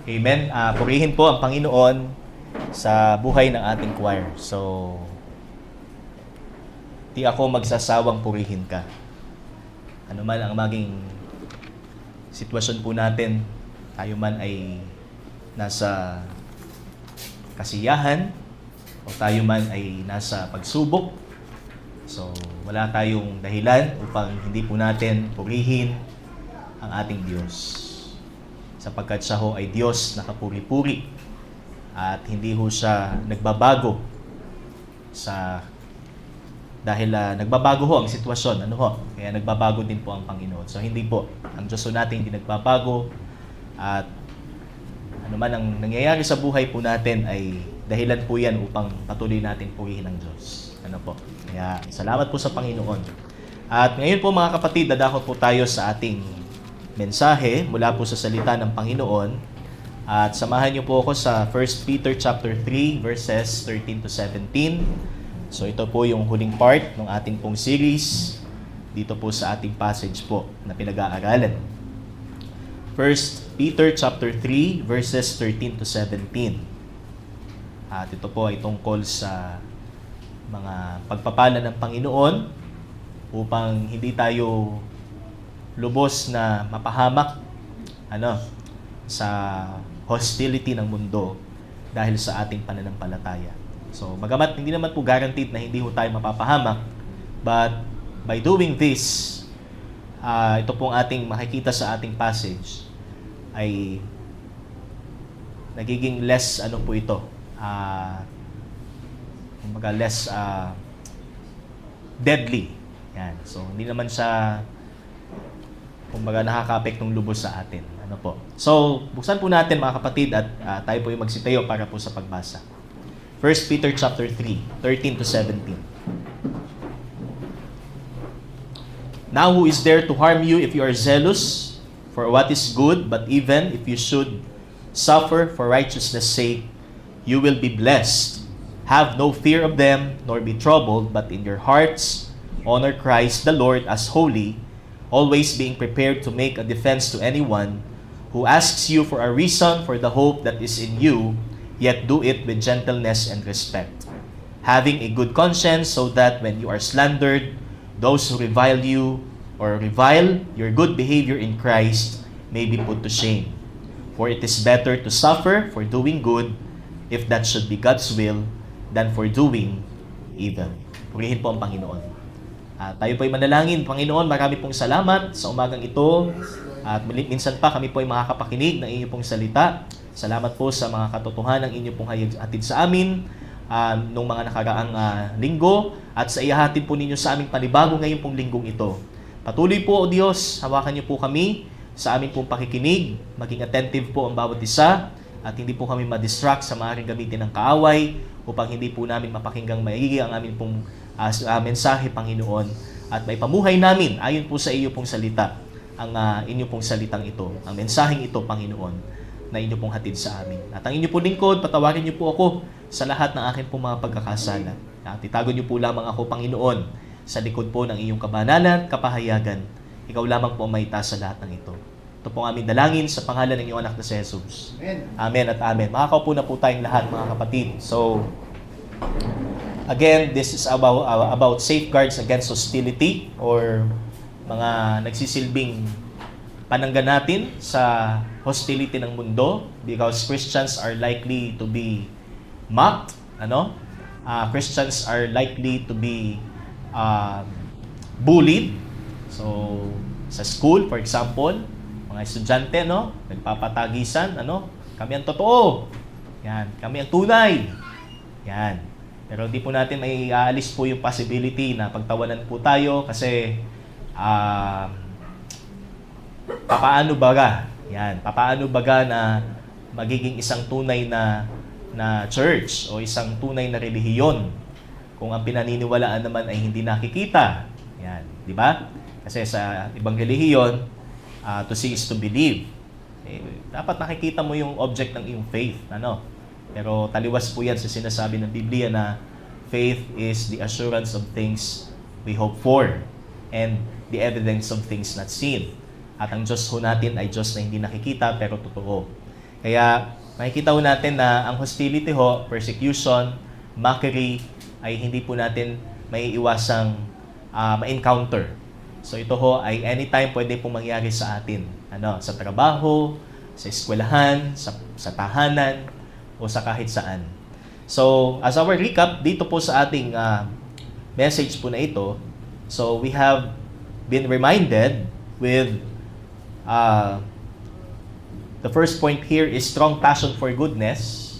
Amen. Purihin po ang Panginoon sa buhay ng ating choir. So, di ako magsasawang purihin ka. Ano man ang maging sitwasyon po natin, tayo man ay nasa kasiyahan o tayo man ay nasa pagsubok. So, wala tayong dahilan upang hindi po natin purihin ang ating Diyos. Sapagkat siya ho ay Diyos na kapuri-puri at hindi ho siya nagbabago dahil nagbabago ho ang sitwasyon. Kaya nagbabago din po ang Panginoon. So hindi po. Ang Diyos ho natin hindi nagbabago at ano man ang nangyayari sa buhay po natin ay dahilan po yan upang patuloy natin purihin ang Diyos. Kaya salamat po sa Panginoon. At ngayon po mga kapatid, dadako po tayo sa ating mensahe mula po sa salita ng Panginoon. At samahan niyo po ako sa 1 Peter chapter 3 verses 13 to 17. So ito po yung huling part ng ating pong series dito po sa ating passage po na pinag-aaralan. 1 Peter chapter 3 verses 13 to 17. At ito po ay tungkol sa mga pagpapala ng Panginoon upang hindi tayo lubos na mapahamak sa hostility ng mundo dahil sa ating pananampalataya. So, bagamat hindi naman po guaranteed na hindi ho tayo mapapahamak, but by doing this, ito pong ating makikita sa ating passage ay nagiging less po ito, less deadly. Yan. So, hindi naman siya nakaka-apektong lubos sa atin. So, buksan po natin mga kapatid at tayo po yung magsitayo para po sa pagbasa. 1 Peter chapter 3, 13 to 17. Now who is there to harm you if you are zealous for what is good, but even if you should suffer for righteousness' sake, you will be blessed. Have no fear of them, nor be troubled, but in your hearts honor Christ the Lord as holy, always being prepared to make a defense to anyone who asks you for a reason for the hope that is in you, yet do it with gentleness and respect, having a good conscience, so that when you are slandered, those who revile you or revile your good behavior in Christ may be put to shame. For it is better to suffer for doing good, if that should be God's will, than for doing evil. Purihin po ang Panginoon. Tayo po ay manalangin. Panginoon, marami pong salamat sa umagang ito. At minsan pa kami po ay makakapakinig ng inyong pong salita. Salamat po sa mga katotohanan ng inyong pong hatid sa amin nung mga nakaraang linggo at sa ihahatid po ninyo sa aming panibago ngayong pong linggong ito. Patuloy po, O Diyos, hawakan niyo po kami sa aming pong pakikinig. Maging attentive po ang bawat isa at hindi po kami ma-distract sa maaaring gamitin ng kaaway upang hindi po namin mapakinggang maigi ang aming pong mensahe, Panginoon, at may pamuhay namin ayon po sa iyo pong salita, ang inyo pong salitang ito, ang mensaheng ito, Panginoon, na inyo pong hatid sa amin. At ang inyo pong lingkod, patawarin niyo po ako sa lahat ng aking pong mga pagkakasala. At itago niyo po lamang ako, Panginoon, sa likod po ng iyong kabanalan, kapahayagan. Ikaw lamang po ang maitaas sa lahat ng ito. Ito po ang aming dalangin sa pangalan ng iyong anak na si Jesus. Amen. Amen at amen. Makakaupo na po tayong lahat, mga kapatid. So, again, this is about safeguards against hostility or mga nagsisilbing pananggan natin sa hostility ng mundo because Christians are likely to be mocked. Christians are likely to be bullied. So, sa school, for example, mga estudyante, nagpapatagisan, kami ang totoo. Yan, kami ang tunay. Yan. Pero hindi po natin may aalis po yung possibility na pagtawanan po tayo kasi papaano baga na magiging isang tunay na church o isang tunay na relihiyon kung ang pinaniniwalaan naman ay hindi nakikita. Yan, di ba? Kasi sa ibang relihiyon, to see is to believe. Dapat nakikita mo yung object ng iyong faith, Pero taliwas po yan sa sinasabi ng Biblia na faith is the assurance of things we hope for and the evidence of things not seen. At ang Diyos ho natin ay Diyos na hindi nakikita pero totoo. Kaya makikita ho natin na ang hostility ho, persecution, mockery, ay hindi po natin may iwasang ma-encounter. So ito ho ay anytime pwede pong mangyari sa atin. Sa trabaho, sa eskwelahan, sa tahanan, o sa kahit saan. So, as our recap, dito po sa ating message po na ito, so we have been reminded with the first point here is strong passion for goodness.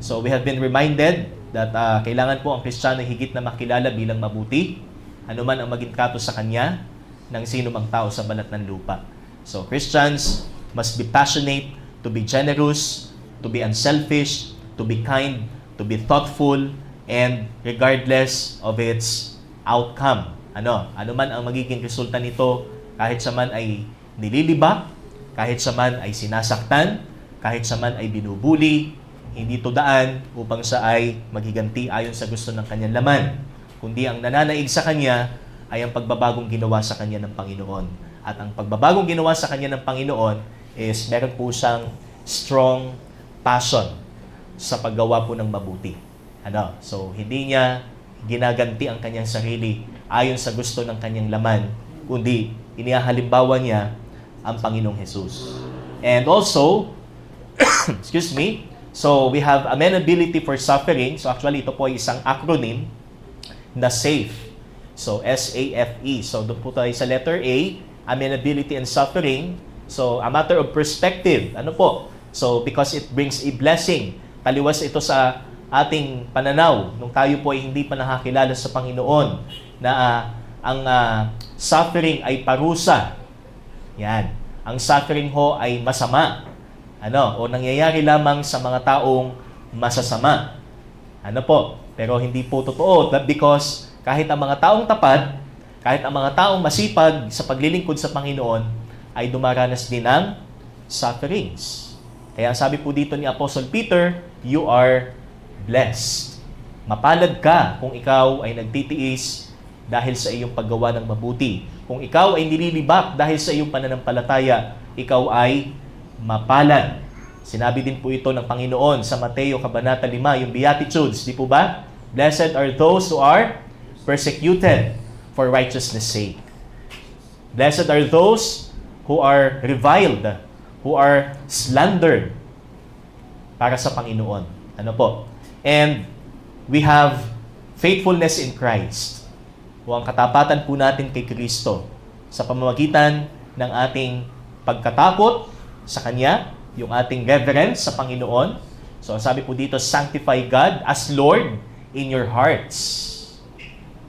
So, we have been reminded that kailangan po ang Kristiyano higit na makilala bilang mabuti, anuman ang maging trato sa kanya ng sino mang tao sa balat ng lupa. So, Christians must be passionate, to be generous, to be unselfish, to be kind, to be thoughtful, and regardless of its outcome. Ano man ang magiging resulta nito, kahit sa man ay nililibak, kahit sa man ay sinasaktan, kahit sa man ay binubuli, hindi to daan upang siya ay maghiganti ayon sa gusto ng kanyang laman, kundi ang nananaig sa kanya ay ang pagbabagong ginawa sa kanya ng Panginoon. At ang pagbabagong ginawa sa kanya ng Panginoon is meron po siyang strong passion sa paggawa po ng mabuti. So, hindi niya ginaganti ang kanyang sarili ayon sa gusto ng kanyang laman, kundi inihahalimbawa niya ang Panginoong Jesus. And also, excuse me, so we have amenability for suffering. So actually, ito po ay isang acronym na SAFE. So, S-A-F-E. So, doon po tayo sa letter A, amenability and suffering. So, a matter of perspective. So, because it brings a blessing. Taliwas ito sa ating pananaw nung tayo po ay hindi pa nakakilala sa Panginoon na ang suffering ay parusa. Yan. Ang suffering ho ay masama. O nangyayari lamang sa mga taong masasama. Pero hindi po totoo because kahit ang mga taong tapat, kahit ang mga taong masipag sa paglilingkod sa Panginoon ay dumaranas din ng sufferings. Kaya sabi po dito ni Apostle Peter, you are blessed. Mapalad ka kung ikaw ay nagtitiis dahil sa iyong paggawa ng mabuti. Kung ikaw ay nililibak dahil sa iyong pananampalataya, ikaw ay mapalad. Sinabi din po ito ng Panginoon sa Mateo Kabanata 5, yung Beatitudes, di po ba? Blessed are those who are persecuted for righteousness' sake. Blessed are those who are reviled, who are slandered para sa Panginoon. And we have faithfulness in Christ. O ang katapatan po natin kay Kristo sa pamamagitan ng ating pagkatakot sa Kanya, yung ating reverence sa Panginoon. So, sabi po dito, sanctify God as Lord in your hearts.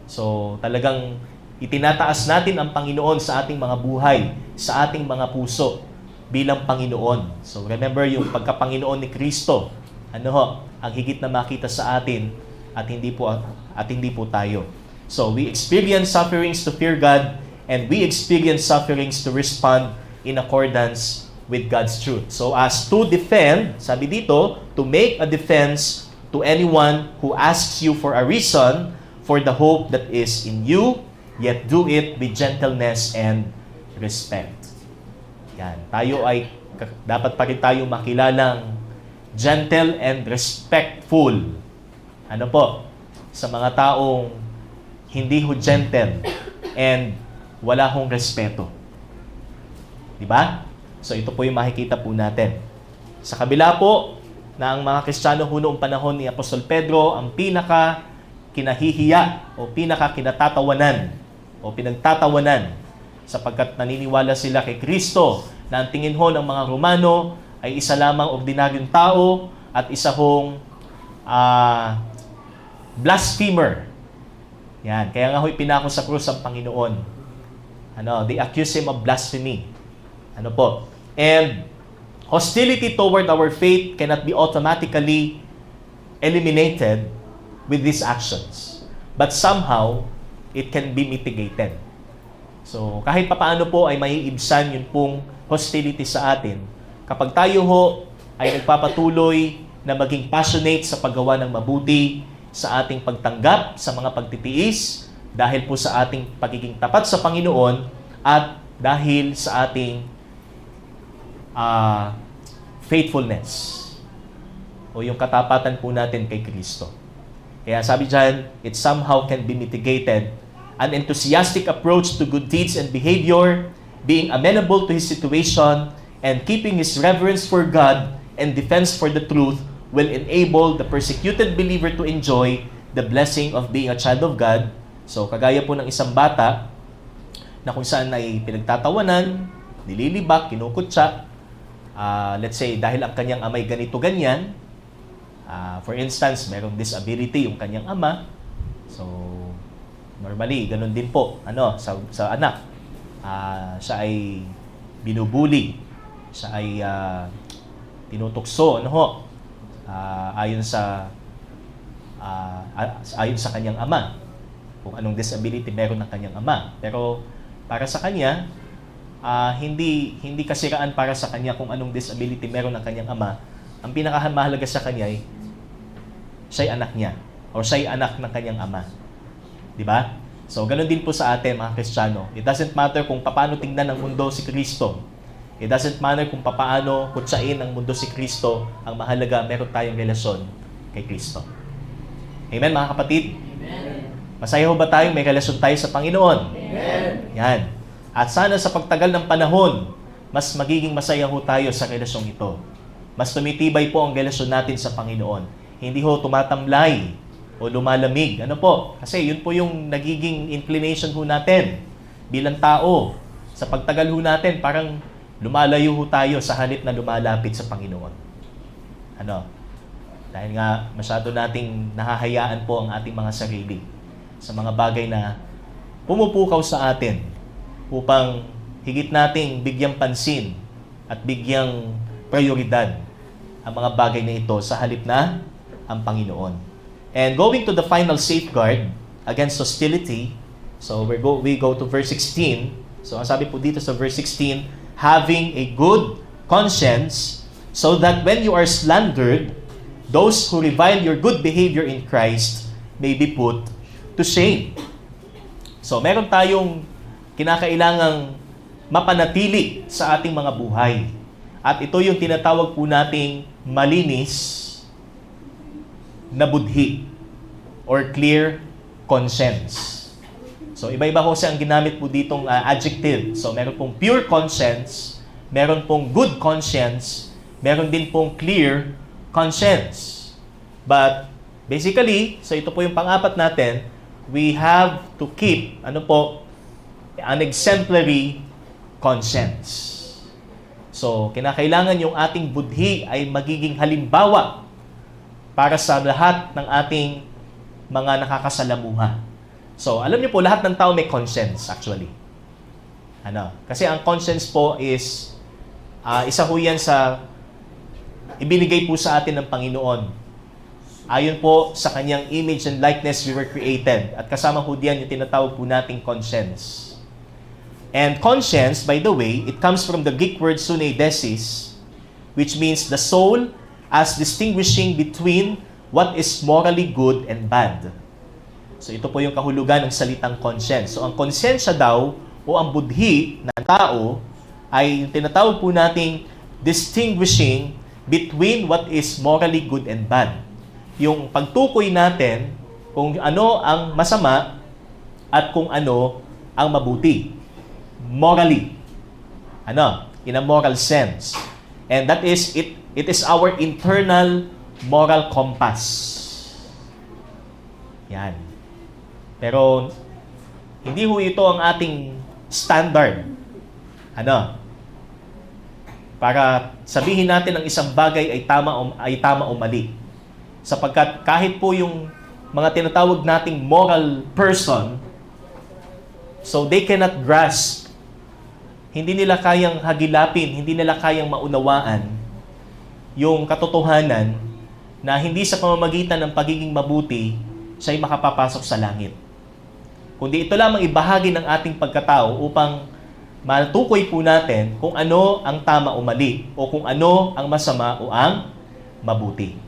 So, talagang itinataas natin ang Panginoon sa ating mga buhay, sa ating mga puso bilang Panginoon. So, remember yung pagka-Panginoon ni Kristo. Ang higit na makita sa atin at hindi po tayo. So, we experience sufferings to fear God and we experience sufferings to respond in accordance with God's truth. So, as to defend, sabi dito, to make a defense to anyone who asks you for a reason for the hope that is in you, yet do it with gentleness and respect. Yan. Tayo ay, dapat pa rin tayo makilalang gentle and respectful. Sa mga taong hindi ho gentle and wala hong respeto. Diba? So ito po yung makikita po natin. Sa kabila po na ang mga Kristiyano ho noong panahon ni Apostol Pedro, ang pinaka kinahihiya o pinaka kinatatawanan o pinagtatawanan sapagkat naniniwala sila kay Kristo na ang tingin ho ng mga Romano ay isa lamang ordinaryong tao at isa hong blasphemer. Yan. Kaya nga ho'y pinako sa krus ang Panginoon. They accuse him of blasphemy. And hostility toward our faith cannot be automatically eliminated with these actions. But somehow, it can be mitigated. So, kahit papaano po ay maiibsan yun pong hostility sa atin. Kapag tayo ho ay nagpapatuloy na maging passionate sa paggawa ng mabuti, sa ating pagtanggap sa mga pagtitiis, dahil po sa ating pagiging tapat sa Panginoon, at dahil sa ating faithfulness o yung katapatan po natin kay Kristo. Kaya sabi dyan, it somehow can be mitigated. An enthusiastic approach to good deeds and behavior, being amenable to his situation, and keeping his reverence for God and defense for the truth will enable the persecuted believer to enjoy the blessing of being a child of God. So, kagaya po ng isang bata na kung saan ay pinagtatawanan, nililibak, kinukutsa, let's say, dahil ang kanyang amay ganito-ganyan, for instance, merong disability yung kanyang ama. So, normally, ganun din po sa anak. Siya ay binubuli. Siya ay tinutukso, ayon sa kanyang ama. Kung anong disability meron ng kanyang ama. Pero para sa kanya, hindi kasiraan para sa kanya kung anong disability meron ng kanyang ama. Ang pinakamahalaga sa kanya ay siya'y anak niya o siya'y anak ng kanyang ama. Di ba? So, ganun din po sa atin, mga Kristiyano. It doesn't matter kung paano tingnan ng mundo si Kristo. It doesn't matter kung paano kutsain ng mundo si Kristo. Ang mahalaga, meron tayong relasyon kay Kristo. Amen, mga kapatid? Amen. Masaya ho ba tayo? May relasyon tayo sa Panginoon? Amen. Yan. At sana sa pagtagal ng panahon, mas magiging masaya ho tayo sa relasyong ito. Mas tumitibay po ang relasyon natin sa Panginoon. Hindi ho tumatamlay o lumalamig. Ano po? Kasi yun po yung nagiging inclination ho natin bilang tao. Sa pagtagal ho natin, parang lumalayo ho tayo sa halip na lumalapit sa Panginoon. Dahil nga masyado nating nahahayaan po ang ating mga sarili sa mga bagay na pumupukaw sa atin upang higit nating bigyang pansin at bigyang prioridad ang mga bagay na ito sa halip na ang Panginoon. And going to the final safeguard against hostility, so we go to verse 16. So ang sabi po dito sa verse 16, having a good conscience, so that when you are slandered, those who revile your good behavior in Christ may be put to shame. So meron tayong kinakailangang mapanatili sa ating mga buhay. At ito yung tinatawag po nating malinis na budhi or clear conscience. So, iba-iba ho ang ginamit po ditong adjective. So, meron pong pure conscience, meron pong good conscience, meron din pong clear conscience. But, basically, so ito po yung pang-apat natin, we have to keep, an exemplary conscience. So, kinakailangan yung ating budhi ay magiging halimbawa para sa lahat ng ating mga nakakasalamuha. So, alam niyo po, lahat ng tao may conscience actually. Kasi ang conscience po is isa ho yan sa ibinigay po sa atin ng Panginoon. Ayon po sa kanyang image and likeness we were created. At kasama ho diyan yung tinatawag po nating conscience. And conscience, by the way, it comes from the Greek word suneidesis, which means the soul as distinguishing between what is morally good and bad. So ito po yung kahulugan ng salitang conscience. So ang konsensya daw o ang budhi ng tao ay tinatawag po nating distinguishing between what is morally good and bad. Yung pagtukoy natin kung ano ang masama at kung ano ang mabuti. Morally. In a moral sense. And that is, it is our internal moral compass. Yan. Pero, hindi ho ito ang ating standard. Para sabihin natin ang isang bagay ay tama o mali. Sapagkat kahit po yung mga tinatawag nating moral person, so they cannot grasp, hindi nila kayang hagilapin, hindi nila kayang maunawaan yung katotohanan na hindi sa pamamagitan ng pagiging mabuti, siya'y makapapasok sa langit. Kundi ito lamang ibahagi ng ating pagkatao upang matukoy po natin kung ano ang tama o mali o kung ano ang masama o ang mabuti.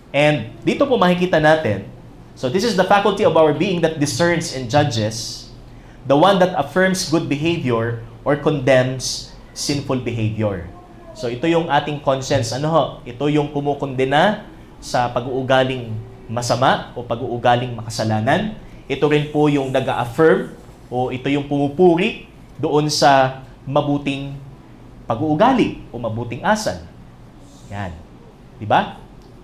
And dito po makikita natin, so this is the faculty of our being that discerns and judges, the one that affirms good behavior or condemns sinful behavior. So ito yung ating conscience. Ano ho? Ito yung kumukondena sa pag-uugaling masama o pag-uugaling makasalanan. Ito rin po yung nag-a-affirm o ito yung pumupuri doon sa mabuting pag-uugali o mabuting asal. Yan. Di ba?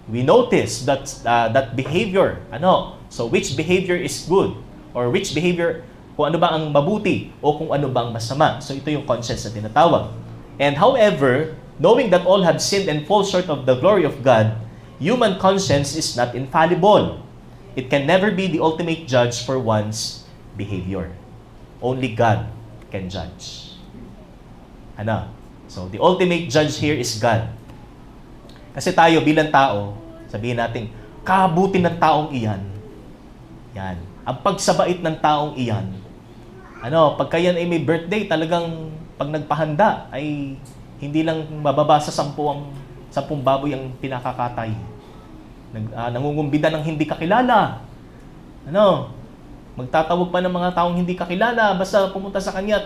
We notice that behavior. Ano? So which behavior is good? Or which behavior, kung ano ba ang mabuti o kung ano ba ang masama. So ito yung conscience na tinatawag. And however, knowing that all have sinned and fall short of the glory of God, human conscience is not infallible. It can never be the ultimate judge for one's behavior. Only God can judge. Ano? So the ultimate judge here is God. Kasi tayo bilang tao, sabihin natin, kabuti ng taong iyan. Yan. Ang pagsabait ng taong iyan. Ano, pagka yan ay may birthday, talagang pag nagpahanda ay hindi lang mababa sa 10 baboy ang pinakakatay. Nangungumbida ng hindi kakilala. Ano? Magtatawag pa ng mga taong hindi kakilala basta pumunta sa kanya at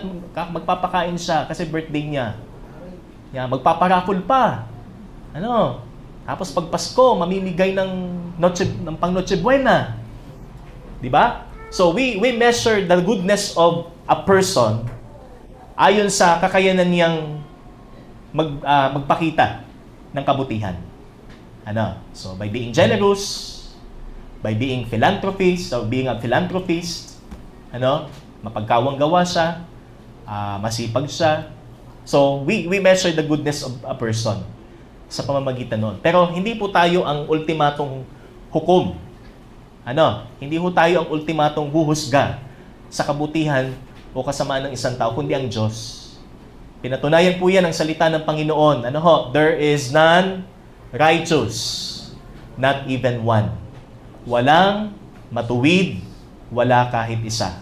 magpapakain siya kasi birthday niya. Yan, magpaparapol pa. Ano? Tapos pag Pasko, mamimigay ng pang Noche Buena. 'Di ba? So we measure the goodness of a person ayon sa kakayanan niyang magpakita ng kabutihan. Ano? So by being generous, by being philanthropist or being a philanthropist, ano? Mapagkawang gawa siya, masipag siya. So we measure the goodness of a person sa pamamagitan noon. Pero hindi po tayo ang ultimatong hukom. Ano? Hindi po tayo ang ultimatong huhusga sa kabutihan o kasamaan ng isang tao, kundi ang Diyos. Pinatunayan po yan ng salita ng Panginoon. Ano ho? There is none righteous, not even one. Walang matuwid, wala kahit isa.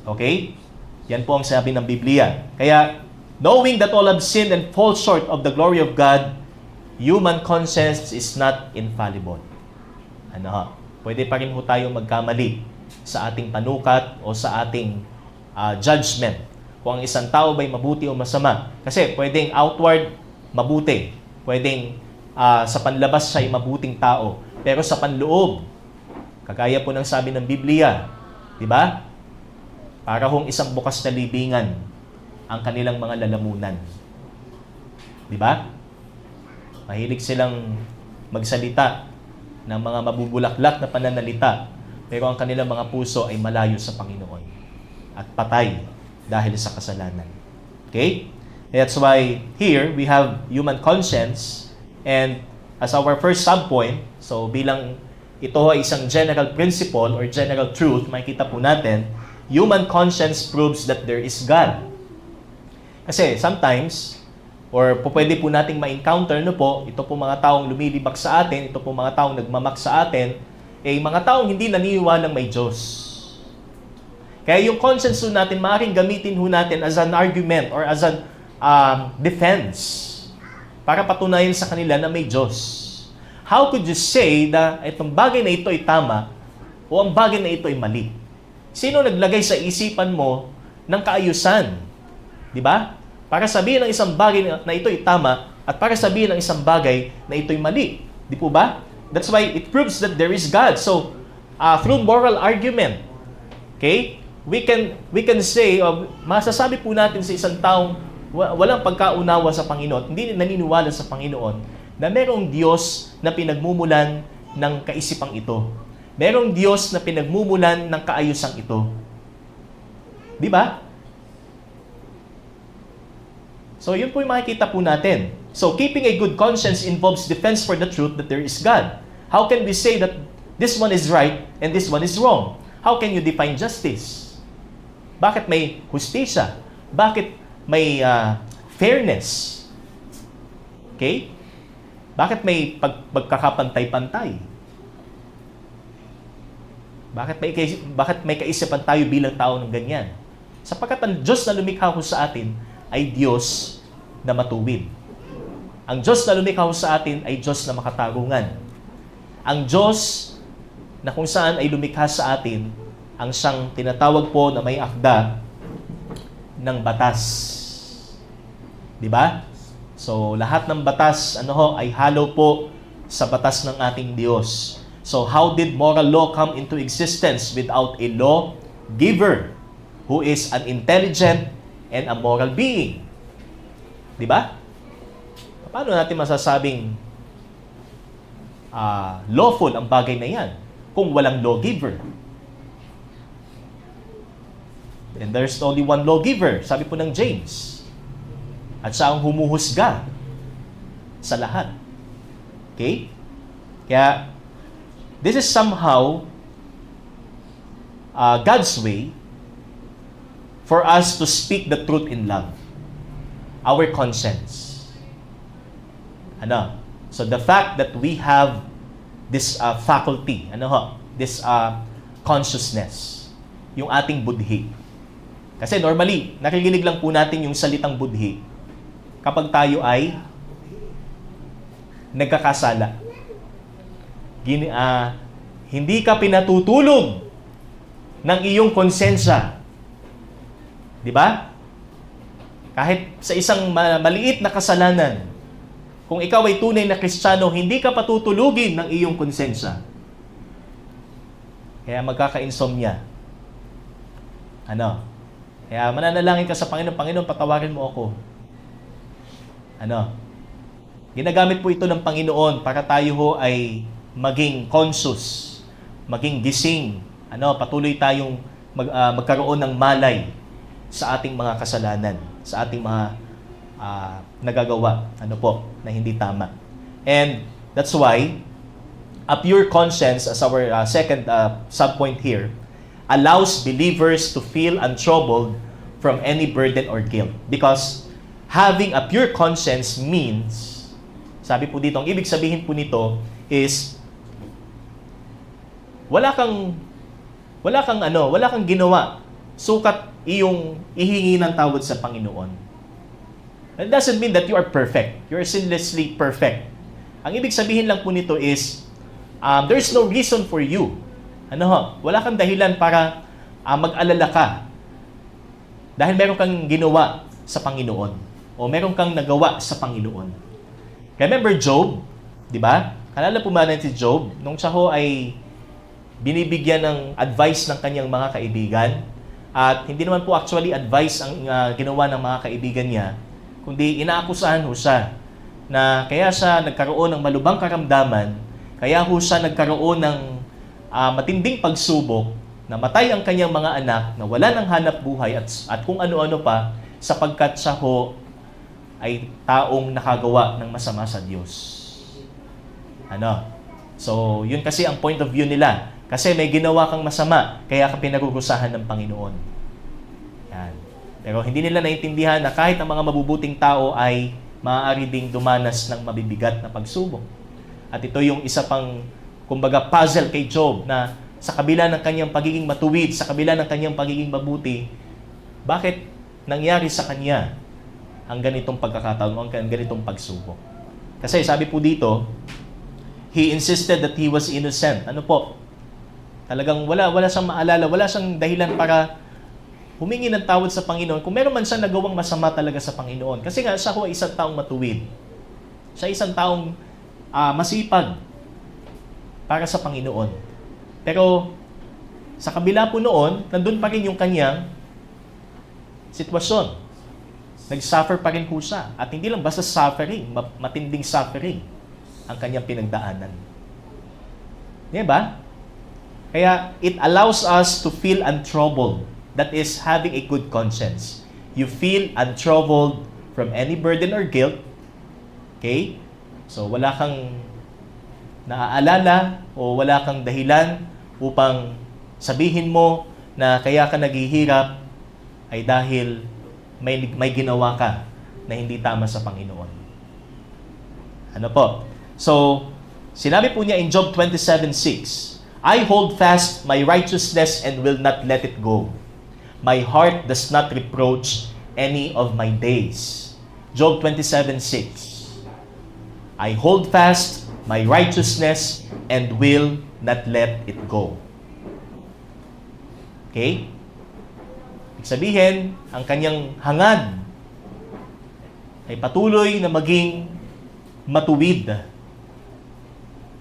Okay? Yan po ang sabi ng Biblia. Kaya, knowing that all have sinned and fall short of the glory of God, human conscience is not infallible. Ano ho? Pwede pa rin ho tayo magkamali sa ating panukat o sa ating judgment. Kung ang isang tao ba'y mabuti o masama. Kasi pwedeng outward, mabuti. Pwedeng sa panlabas siya ay mabuting tao. Pero sa panloob, kagaya po ng sabi ng Biblia, di ba? Para hong isang bukas na libingan ang kanilang mga lalamunan. Di ba? Mahilig silang magsalita ng mga mabubulaklak na pananalita, pero ang kanilang mga puso ay malayo sa Panginoon at patay dahil sa kasalanan. Okay? That's why here we have human conscience, and as our first subpoint, so bilang ito ay isang general principle or general truth, makikita po natin, human conscience proves that there is God. Kasi sometimes, or pwede po nating ma-encounter ito po mga taong lumilibak sa atin, ito po mga taong nagmamak sa atin, mga taong hindi naniniwalang may Diyos. Kaya yung conscience natin, maaaring gamitin natin as an argument or as an defense para patunayan sa kanila na may Diyos. How could you say na itong bagay na ito ay tama o ang bagay na ito ay mali? Sino naglagay sa isipan mo ng kaayusan? Di ba? Para sabihin ng isang bagay na ito ay tama at para sabihin ng isang bagay na ito ay mali. Di po ba? That's why it proves that there is God. So, through moral argument, okay, we can say, masasabi po natin sa isang taong walang pagkaunawa sa Panginoon, hindi naniniwala sa Panginoon, na merong Diyos na pinagmumulan ng kaisipang ito. Merong Diyos na pinagmumulan ng kaayusang ito. Di ba? So, yun po yung makikita po natin. So, keeping a good conscience involves defense for the truth that there is God. How can we say that this one is right and this one is wrong? How can you define justice? Bakit may hustisya? Bakit may fairness? Okay? Bakit may pagkakapantay-pantay? Bakit may kaisipan tayo bilang tao ng ganyan? Sapagkat ang Diyos na lumikha ko sa atin ay Diyos na matuwid. Ang Diyos na lumikha sa atin ay Diyos na makatarungan. Ang Diyos na kung saan ay lumikha sa atin, ang siyang tinatawag po na may akda ng batas. Di ba? So, lahat ng batas, ay halo po sa batas ng ating Diyos. So, how did moral law come into existence without a law giver who is an intelligent and a moral being? Di ba? Paano natin masasabing lawful ang bagay na yan kung walang lawgiver? And there's only one lawgiver, sabi po ng James. At siya ang humuhusga sa lahat. Okay? Kaya, this is somehow God's way for us to speak the truth in love. Our conscience. So the fact that we have this faculty, this consciousness, yung ating budhi. Kasi normally, nakikinig lang po natin yung salitang budhi kapag tayo ay nagkakasala. Hindi ka pinatutulog ng iyong konsensya. Di ba? Kahit sa isang maliit na kasalanan, kung ikaw ay tunay na Kristiyano, hindi ka patutulugin ng iyong konsensya. Kaya magkaka-insomnia. Kaya mananalangin ka sa Panginoon, Panginoon, patawarin mo ako. Ginagamit po ito ng Panginoon para tayo ho ay maging conscious, maging gising. Patuloy tayong magkaroon ng malay sa ating mga kasalanan, sa ating mga nagagawa, na hindi tama. And that's why a pure conscience, as our second subpoint here, allows believers to feel untroubled from any burden or guilt. Because having a pure conscience means, sabi po dito, ang ibig sabihin po nito is, wala kang ginawa sukat iyong ihingi ng tawad sa Panginoon. It doesn't mean that you are perfect. You are sinlessly perfect. Ang ibig sabihin lang po nito is, there's no reason for you. Wala kang dahilan para mag-alala ka. Dahil meron kang ginawa sa Panginoon. O meron kang nagawa sa Panginoon. Remember Job? Di ba? Kalala po ba natin si Job? Nung siya ho ay binibigyan ng advice ng kanyang mga kaibigan, at hindi naman po actually advice ang ginawa ng mga kaibigan niya, kundi inaakusahan ho siya na kaya siya nagkaroon ng malubhang karamdaman, kaya ho siya nagkaroon ng matinding pagsubok, namatay ang kanyang mga anak, na wala ng hanap buhay at kung ano-ano pa, sapagkat siya ho ay taong nakagawa ng masama sa Diyos. So, yun kasi ang point of view nila. Kasi may ginawa kang masama, kaya ka pinarurusahan ng Panginoon. Yan. Pero hindi nila naintindihan na kahit ang mga mabubuting tao ay maaari ding dumanas ng mabibigat na pagsubok. At ito yung isa pang, kumbaga, puzzle kay Job na sa kabila ng kanyang pagiging matuwid, sa kabila ng kanyang pagiging mabuti, bakit nangyari sa kanya ang ganitong pagkakataon, ang ganitong pagsubok? Kasi sabi po dito, he insisted that he was innocent. Talagang wala siyang maalala, wala siyang dahilan para humingi ng tawad sa Panginoon kung meron man siyang nagawang masama talaga sa Panginoon. Kasi nga, siya ho ay isang taong matuwid. Siya isang taong masipag para sa Panginoon. Pero, sa kabila po noon, nandun pa rin yung kanyang sitwasyon. Nag-suffer pa rin po siya. At hindi lang basta suffering, matinding suffering ang kanyang pinagdaanan. Diba? Kaya, it allows us to feel untroubled. That is, having a good conscience. You feel untroubled from any burden or guilt. Okay? So, wala kang naaalala o wala kang dahilan upang sabihin mo na kaya ka naghihirap ay dahil may ginawa ka na hindi tama sa Panginoon. So, sinabi po niya in Job 27:6, I hold fast my righteousness and will not let it go. My heart does not reproach any of my days. Job 27:6. I hold fast my righteousness and will not let it go. Okay? Ibig sabihin, ang kanyang hangad ay patuloy na maging matuwid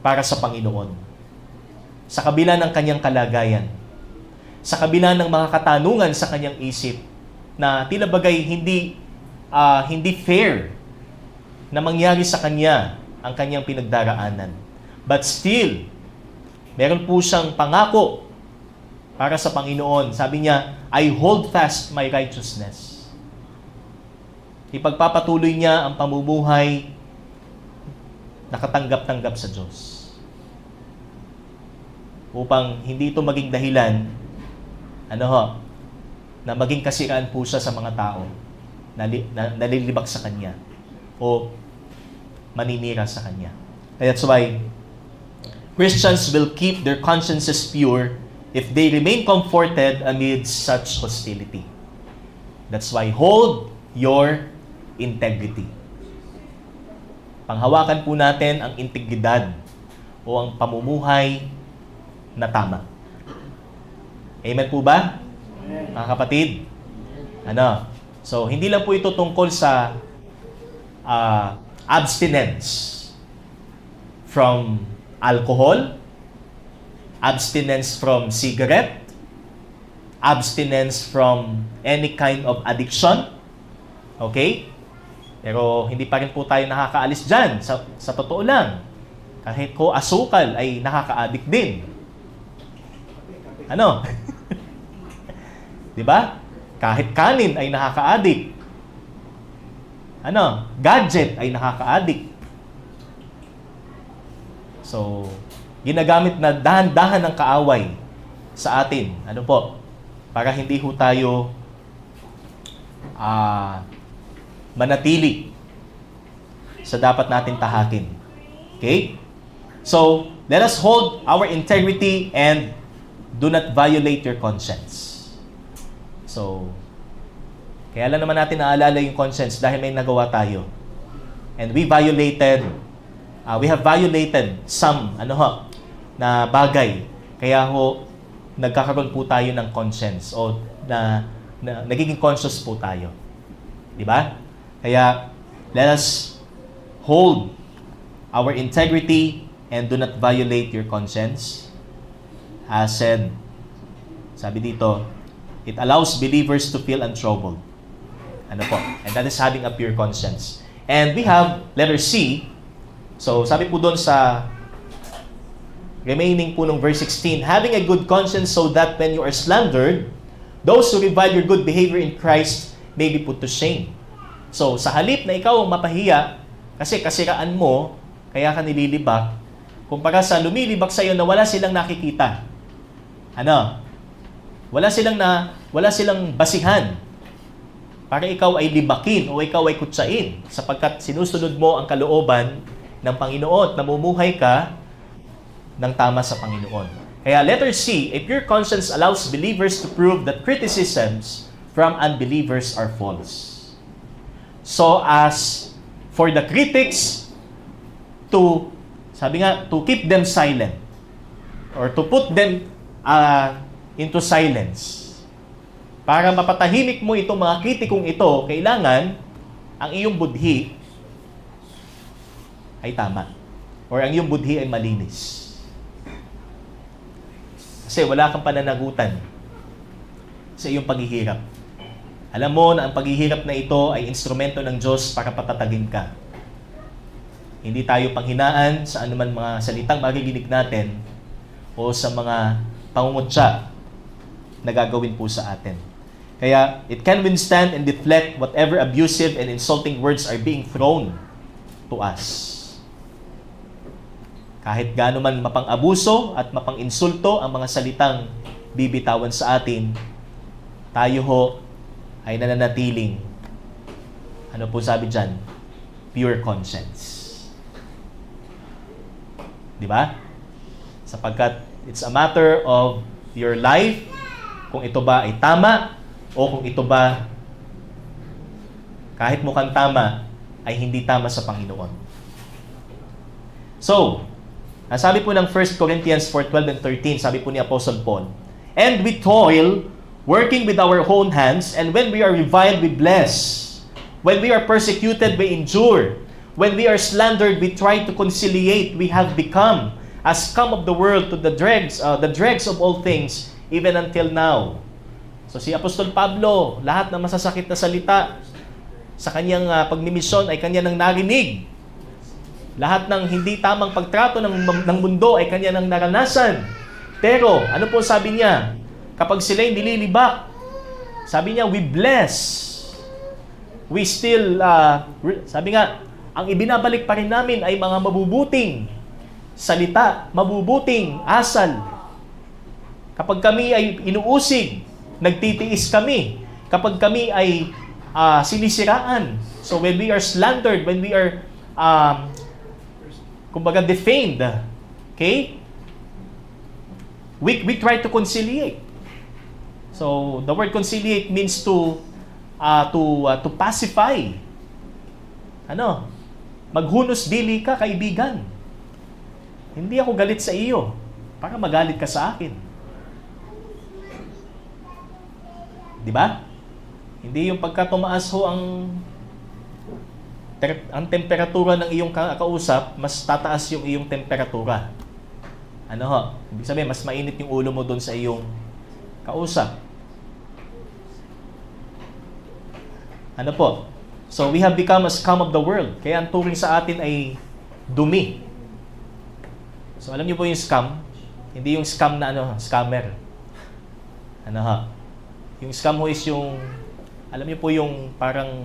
para sa Panginoon. Sa kabila ng kanyang kalagayan, sa kabila ng mga katanungan sa kanyang isip na tila bagay hindi fair na mangyari sa kanya ang kanyang pinagdaraanan. But still, meron po siyang pangako para sa Panginoon. Sabi niya, I hold fast my righteousness. Ipagpapatuloy niya ang pamumuhay na katanggap-tanggap sa Diyos. Upang hindi ito maging dahilan, na maging kasiraan po siya sa mga tao na nalilibak sa Kanya o maninira sa Kanya. That's why Christians will keep their consciences pure if they remain comforted amid such hostility. That's why hold your integrity. Panghawakan po natin ang integridad o ang pamumuhay na tama. Amen po ba? Mga kapatid? So, hindi lang po ito tungkol sa abstinence from alcohol, abstinence from cigarette, abstinence from any kind of addiction. Okay? Pero hindi pa rin po tayo nakakaalis dyan. Sa totoo lang, kahit ko asukal ay nakaka-addict din. Diba? Kahit kanin ay nakaka-addict. Gadget ay nakaka-addict. So, ginagamit na dahan-dahan ng kaaway sa atin. Para hindi ho tayo manatili sa dapat natin tahakin. Okay? So, let us hold our integrity and do not violate your conscience. So, kaya lang naman natin naalala yung conscience dahil may nagawa tayo. And we have violated some na bagay. Kaya nagkakaroon po tayo ng conscience o na nagiging conscious po tayo. Di ba? Kaya, let us hold our integrity and do not violate your conscience. As said, sabi dito, it allows believers to feel untroubled. And that is having a pure conscience. And we have letter C. So, sabi po doon sa remaining po ng verse 16, having a good conscience so that when you are slandered, those who revile your good behavior in Christ may be put to shame. So, sa halip na ikaw ang mapahiya, kasi kasiraan mo, kaya ka nililibak, kumpara sa lumilibak sa iyo na wala silang nakikita. Wala silang basihan para ikaw ay libakin o ikaw ay kutsain sapagkat sinusunod mo ang kalooban ng Panginoon, namumuhay ka ng tama sa Panginoon. Kaya letter C, a pure conscience allows believers to prove that criticisms from unbelievers are false. So as for the critics to keep them silent or to put them into silence. Para mapatahimik mo itong mga kritikong ito, kailangan ang iyong budhi ay tama. Or ang iyong budhi ay malinis. Kasi wala kang pananagutan sa iyong paghihirap. Alam mo na ang paghihirap na ito ay instrumento ng Diyos para patatagin ka. Hindi tayo panghinaan sa anuman mga salitang mariginig natin o sa mga pangungutya na gagawin po sa atin. Kaya, it can withstand and deflect whatever abusive and insulting words are being thrown to us. Kahit gaano man mapang-abuso at mapang-insulto ang mga salitang bibitawan sa atin, tayo ay nananatiling, sabi dyan? Pure conscience. Di ba? Sapagkat it's a matter of your life, kung ito ba ay tama, o kung ito ba, kahit mukhang tama, ay hindi tama sa Panginoon. So, sabi po ng 1 Corinthians 4:12 and 13, sabi po ni Apostle Paul, and we toil, working with our own hands, and when we are reviled, we bless, When we are persecuted, we endure. When we are slandered, we try to conciliate. We have become as scum of the world to the dregs of all things, even until now. So si Apostol Pablo, lahat ng masasakit na salita sa kanyang pagmimisyon ay kanya nang narinig. Lahat ng hindi tamang pagtrato ng mundo ay kanya nang naranasan. Pero, ano po sabi niya? Kapag sila'y nililibak, sabi niya, we bless. We still, sabi nga, ang ibinabalik pa rin namin ay mga mabubuting salita, mabubuting asal. Kapag kami ay inuusig, nagtitiis kami. Kapag kami ay sinisiraan. So when we are slandered, when we are kumbaga defamed, okay? We try to conciliate. So the word conciliate means to pacify. Ano? Maghunos dili ka, kaibigan. Hindi ako galit sa iyo para magalit ka sa akin. Di ba? Hindi yung pagka tumaas ho ang temperatura ng iyong kausap, mas tataas yung iyong temperatura. Ano ho? Ibig sabihin, mas mainit yung ulo mo doon sa iyong kausap. Ano po? So, we have become a scum of the world. Kaya ang turing sa atin ay dumi. So, alam niyo po yung scam? Hindi yung scam na scammer. Ano ha? Yung scam ho is yung, alam niyo po yung parang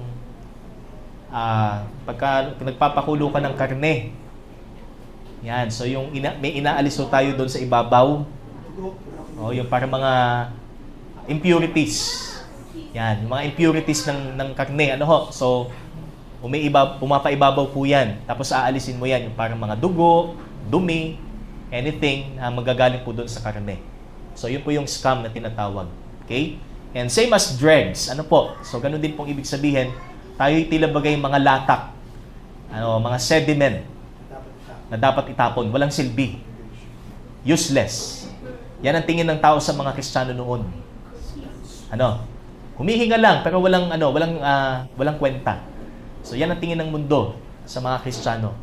pagka nagpapakulo ka ng karne. Yan. So, yung may inaalis ho tayo doon sa ibabaw. O, yung parang mga impurities. Yan. Yung mga impurities ng karne. Ano ho? So, pumapaibabaw po yan. Tapos aalisin mo yan. Yung parang mga dugo, dumi, anything na magagaling po doon sa karne. So, yun po yung scam na tinatawag. Okay? And same as dregs. Ano po? So, ganun din pong ibig sabihin. Tayo'y tila bagay mga latak. Mga sediment na dapat itapon. Walang silbi. Useless. Yan ang tingin ng tao sa mga Kristiyano noon. Humihinga lang pero walang kwenta. So yan ang tingin ng mundo sa mga Kristiyano.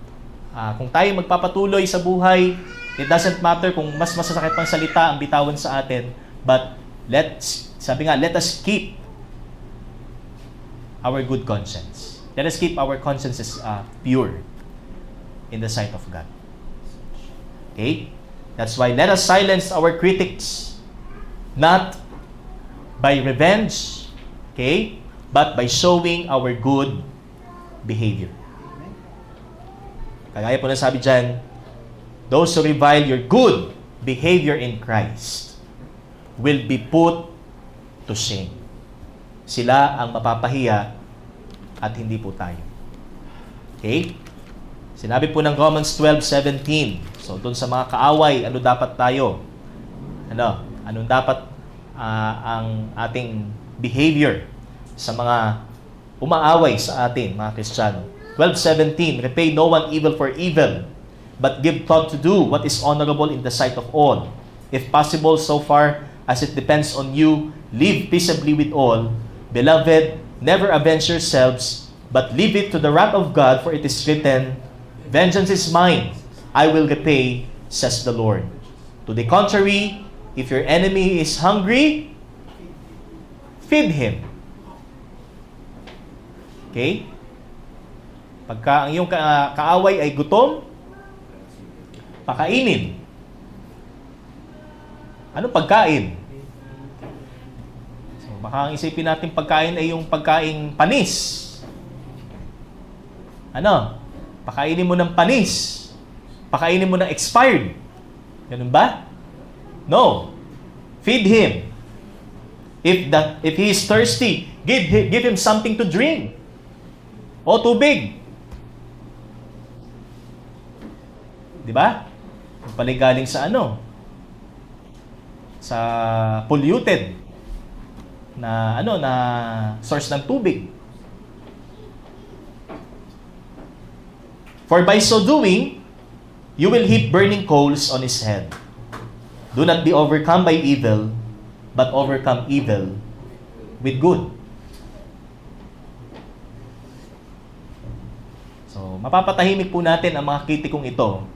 Kung tayo magpapatuloy sa buhay, it doesn't matter kung mas masasakit pang salita ang bitawan sa atin, but let us keep our good conscience. Let us keep our consciences pure in the sight of God. Okay? That's why let us silence our critics, not by revenge, okay, but by showing our good behavior. Kagaya po na sabi dyan, those who revile your good behavior in Christ will be put to shame. Sila ang mapapahiya at hindi po tayo. Okay? Sinabi po ng Romans 12:17. So, doon sa mga kaaway, ano dapat tayo? Anong dapat ang ating behavior sa mga umaaway sa atin, mga Kristiyano? 12:17, repay no one evil for evil, but give thought to do what is honorable in the sight of all. If possible, so far as it depends on you, live peaceably with all. Beloved, never avenge yourselves, but leave it to the wrath of God, for it is written, vengeance is mine, I will repay, says the Lord. To the contrary, if your enemy is hungry, feed him. Okay? Pagka ang iyong kaaway ay gutom, pakainin. Ano pagkain? So, baka ang isipin natin pagkain ay yung pagkain panis. Pakainin mo ng panis. Pakainin mo ng expired. Ganun ba? No. Feed him. If he is thirsty, give him something to drink. O tubig. Di ba? Paligaling sa sa polluted na source ng tubig. For by so doing, you will heap burning coals on his head. Do not be overcome by evil, but overcome evil with good. So, mapapatahimik po natin ang mga kritikong ito,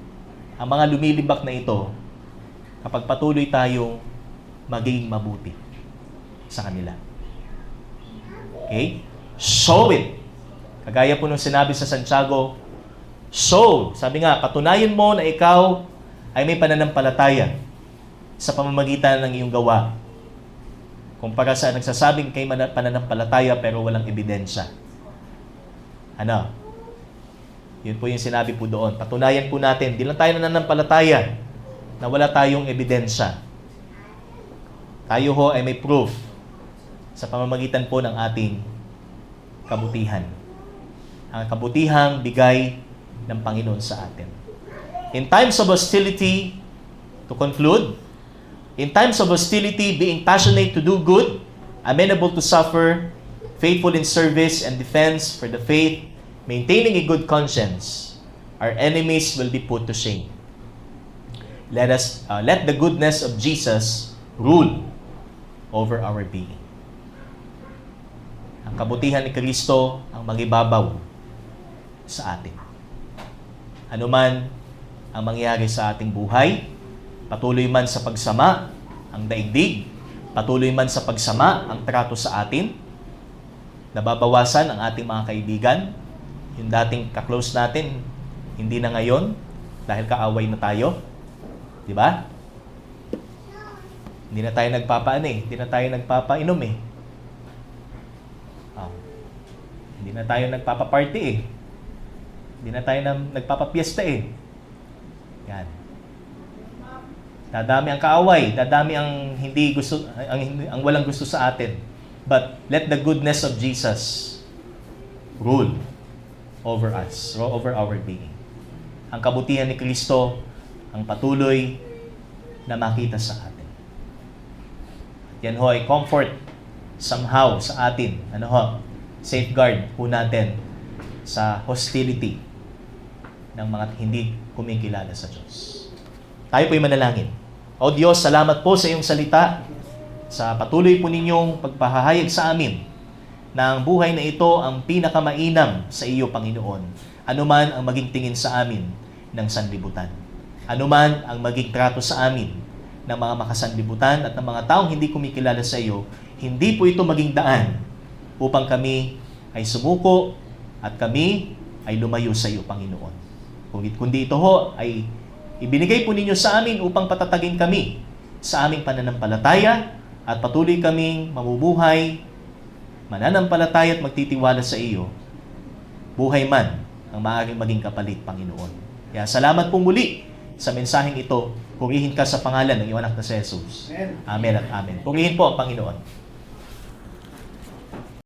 ang mga lumilibak na ito, kapag patuloy tayong maging mabuti sa kanila. Okay? Show it. Kagaya po nung sinabi sa Santiago, show. Sabi nga, patunayan mo na ikaw ay may pananampalataya sa pamamagitan ng iyong gawa. Kumpara sa nagsasabing kay pananampalataya pero walang ebidensya. Ano? Yun po yung sinabi po doon. Patunayan po natin, di lang tayo nananampalataya na wala tayong ebidensya. Tayo ho ay may proof sa pamamagitan po ng ating kabutihan. Ang kabutihang bigay ng Panginoon sa atin. In times of hostility, to conclude, in times of hostility, being passionate to do good, amenable to suffer, faithful in service and defense for the faith, maintaining a good conscience, our enemies will be put to shame. Let the goodness of Jesus rule over our being. Ang kabutihan ni Kristo ang magibabaw sa atin. Ano man ang mangyari sa ating buhay, patuloy man sa pagsama ang daigdig, patuloy man sa pagsama ang trato sa atin, nababawasan ang ating mga kaibigan, yung dating ka-close natin, hindi na ngayon dahil kaaway na tayo. Di ba? Hindi na tayo hindi na tayo nagpapainom eh. Hindi na tayo nagpapaparty eh. Hindi na tayo nagpapapiesta eh. Yan. Dadami ang kaaway, dadami ang hindi gusto, ang walang gusto sa atin. But let the goodness of Jesus rule over us, over our being. Ang kabutihan ni Kristo ang patuloy na makita sa atin. Yan ho ay comfort somehow sa atin. Ano ho? Safeguard po natin sa hostility ng mga hindi kumikilala sa Diyos. Tayo po'y manalangin. O Diyos, salamat po sa iyong salita, sa patuloy po ninyong pagpahahayag sa amin na ang buhay na ito ang pinakamainam sa iyo, Panginoon. Ano man ang maging tingin sa amin ng sanlibutan. Ano man ang maging trato sa amin ng mga makasanlibutan at ng mga taong hindi kumikilala sa iyo, hindi po ito maging daan upang kami ay sumuko at kami ay lumayo sa iyo, Panginoon. Kundi ito ho ay ibinigay po ninyo sa amin upang patatagin kami sa aming pananampalataya at patuloy kaming mamubuhay, mananampalataya at magtitiwala sa iyo, buhay man ang maaaring maging kapalit, Panginoon. Kaya salamat po muli sa mensaheng ito. Purihin ka sa pangalan ng iyong anak na si Jesus. Amen at amen. Purihin po ang Panginoon.